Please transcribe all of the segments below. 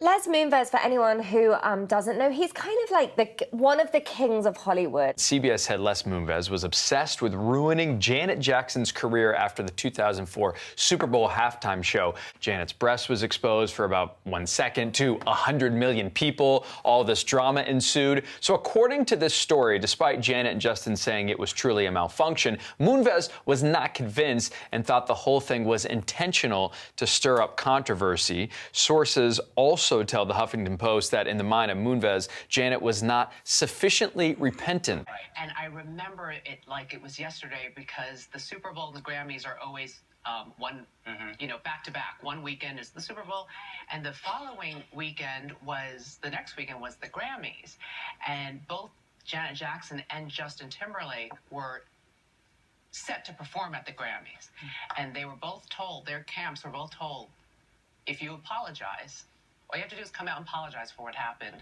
Les Moonves, for anyone who doesn't know, he's kind of like one of the kings of Hollywood. CBS head Les Moonves was obsessed with ruining Janet Jackson's career after the 2004 Super Bowl halftime show. Janet's breast was exposed for about 1 second to 100 million people. All this drama ensued. So according to this story, despite Janet and Justin saying it was truly a malfunction, Moonves was not convinced and thought the whole thing was intentional to stir up controversy. Sources also tell the Huffington Post that in the mind of Moonves, Janet was not sufficiently repentant. And I remember it like it was yesterday because the Super Bowl and the Grammys are always back to back. One weekend is the Super Bowl, and the following weekend the next weekend was the Grammys. And both Janet Jackson and Justin Timberlake were set to perform at the Grammys. And they were both told, their camps were both told, if you apologize, all you have to do is come out and apologize for what happened,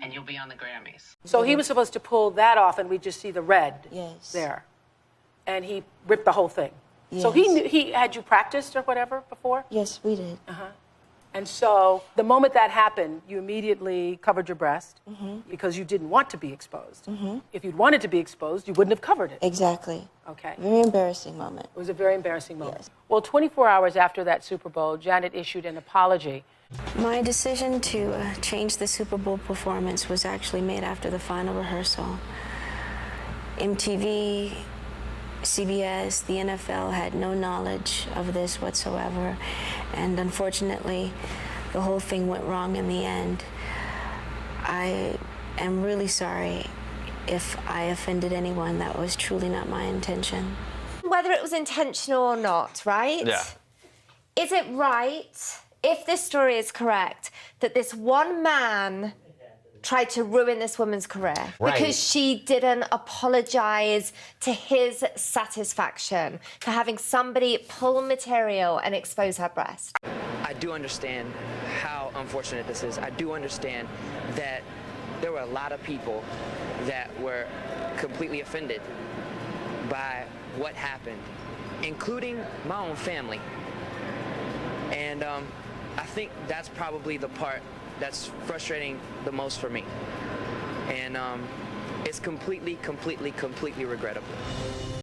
and you'll be on the Grammys. So he was supposed to pull that off, and we just see the red there. And he ripped the whole thing. Yes. So he had you practiced or whatever before? Yes, we did. And so the moment that happened, you immediately covered your breast because you didn't want to be exposed. If you'd wanted to be exposed, you wouldn't have covered it. Exactly. Okay. Very embarrassing moment. It was a very embarrassing moment. Yes. Well, 24 hours after that Super Bowl, Janet issued an apology. My decision to change the Super Bowl performance was actually made after the final rehearsal. MTV, CBS, the NFL had no knowledge of this whatsoever, and unfortunately, the whole thing went wrong in the end. I am really sorry if I offended anyone. That was truly not my intention. Whether it was intentional or not, right? Yeah. Is it right, if this story is correct, that this one man tried to ruin this woman's career because she didn't apologize to his satisfaction for having somebody pull material and expose her breast? I do understand how unfortunate this is. I do understand that there were a lot of people that were completely offended by what happened, including my own family. And I think that's probably the part that's frustrating the most for me. And it's completely regrettable.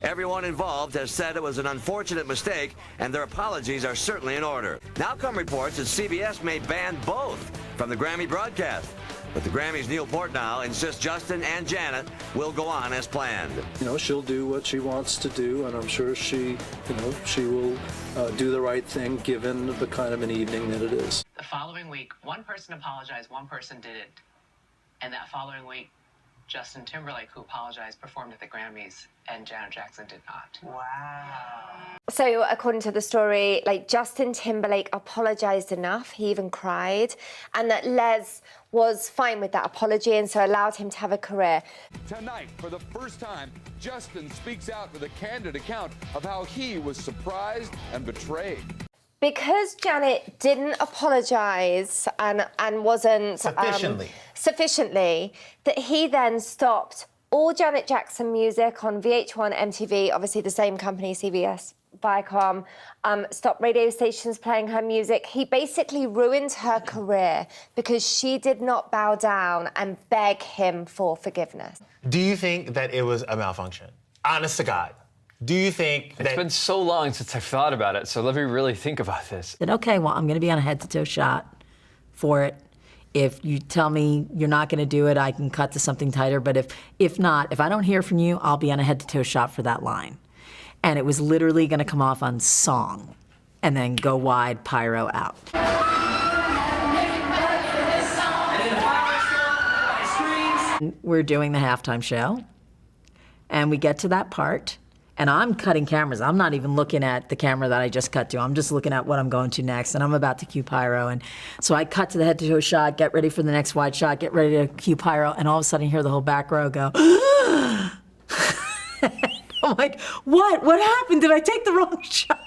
Everyone involved has said it was an unfortunate mistake, and their apologies are certainly in order. Now come reports that CBS may ban both from the Grammy broadcast. But the Grammys' Neil Portnow insists Justin and Janet will go on as planned. You know, she'll do what she wants to do, and I'm sure she will do the right thing given the kind of an evening that it is. The following week, one person apologized, one person didn't. And that following week, Justin Timberlake, who apologized, performed at the Grammys, and Janet Jackson did not. Wow. So according to the story, Justin Timberlake apologized enough, he even cried, and that Les was fine with that apology and so allowed him to have a career. Tonight, for the first time, Justin speaks out with a candid account of how he was surprised and betrayed. Because Janet didn't apologise and wasn't sufficiently, that he then stopped all Janet Jackson music on VH1, MTV, obviously the same company, CBS, Viacom, stopped radio stations playing her music. He basically ruined her career because she did not bow down and beg him for forgiveness. Do you think that it was a malfunction? Honest to God. Do you think that... It's been so long since I've thought about it, so let me really think about this. Okay, well, I'm going to be on a head-to-toe shot for it. If you tell me you're not going to do it, I can cut to something tighter. But if not, if I don't hear from you, I'll be on a head-to-toe shot for that line. And it was literally going to come off on song and then go wide, pyro out. We're doing the halftime show, and we get to that part. And I'm cutting cameras. I'm not even looking at the camera that I just cut to. I'm just looking at what I'm going to next, and I'm about to cue pyro. And so I cut to the head-to-toe shot, get ready for the next wide shot, get ready to cue pyro, and all of a sudden you hear the whole back row go, I'm like, what? What happened? Did I take the wrong shot?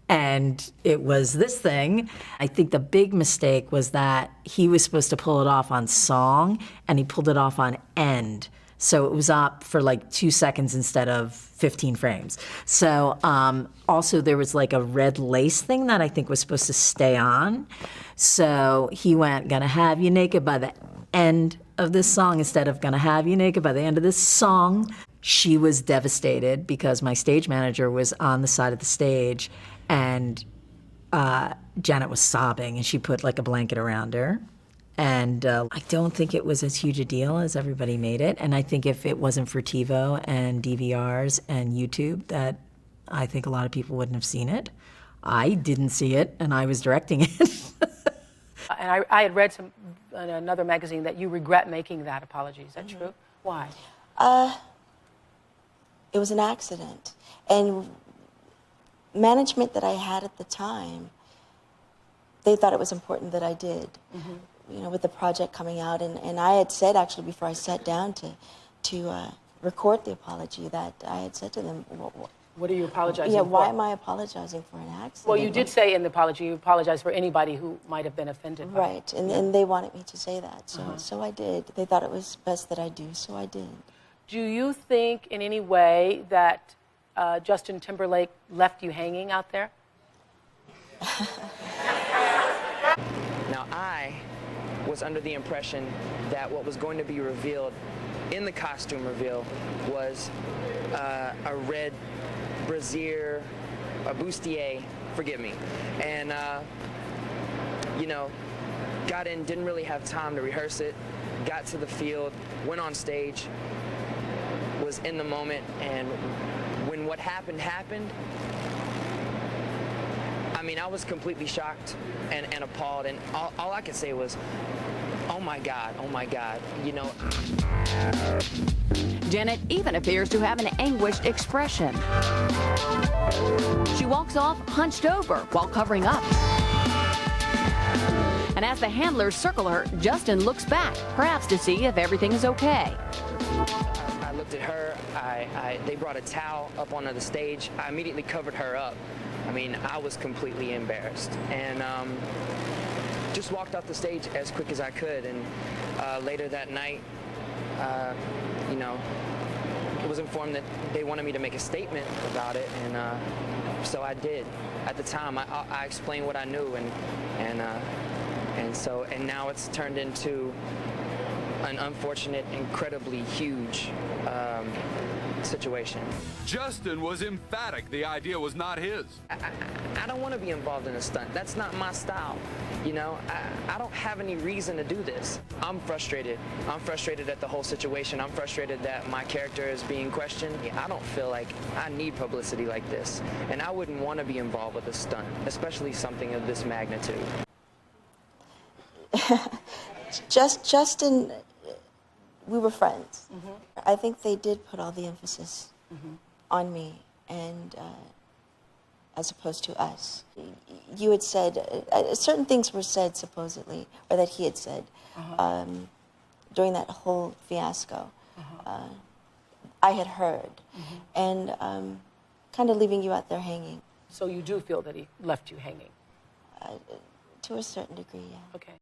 And it was this thing. I think the big mistake was that he was supposed to pull it off on song, and he pulled it off on end. So it was up for like 2 seconds instead of 15 frames. So also there was like a red lace thing that I think was supposed to stay on. So he went, gonna have you naked by the end of this song instead of gonna have you naked by the end of this song. She was devastated because my stage manager was on the side of the stage, and Janet was sobbing, and she put like a blanket around her. And I don't think it was as huge a deal as everybody made it. And I think if it wasn't for TiVo and DVRs and YouTube, that I think a lot of people wouldn't have seen it. I didn't see it, and I was directing it. And I had read in another magazine that you regret making that apology. Is that true? Why? It was an accident. And management that I had at the time, they thought it was important that I did. You know, with the project coming out, and I had said actually before I sat down to record the apology that I had said to them, what are you apologizing for? Yeah, why am I apologizing for an accident? Well, you did say in the apology you apologized for anybody who might have been offended by right, and they wanted me to say that, so I did. They thought it was best that I do, so I did. Do you think in any way that Justin Timberlake left you hanging out there? Now, I was under the impression that what was going to be revealed in the costume reveal was a red brassiere, a bustier, forgive me. And, you know, got in, didn't really have time to rehearse it, got to the field, went on stage, was in the moment, and when what happened, I mean, I was completely shocked and appalled, and all I could say was, oh my God, you know. Janet even appears to have an anguished expression. She walks off hunched over while covering up. And as the handlers circle her, Justin looks back, perhaps to see if everything is okay. I looked at her, they brought a towel up onto the stage. I immediately covered her up. I mean, I was completely embarrassed, and just walked off the stage as quick as I could. And later that night, you know, I was informed that they wanted me to make a statement about it, and so I did. At the time, I explained what I knew, and now it's turned into an unfortunate, incredibly huge situation. Justin was emphatic the idea was not his. I don't want to be involved in a stunt. That's not my style. You know, I don't have any reason to do this. I'm frustrated. I'm frustrated at the whole situation. I'm frustrated that my character is being questioned. I don't feel like I need publicity like this. And I wouldn't want to be involved with a stunt, especially something of this magnitude. Justin, we were friends. I think they did put all the emphasis on me, and as opposed to us. You had said, certain things were said supposedly, or that he had said, during that whole fiasco. I had heard, and kind of leaving you out there hanging. So you do feel that he left you hanging? To a certain degree, yeah. Okay.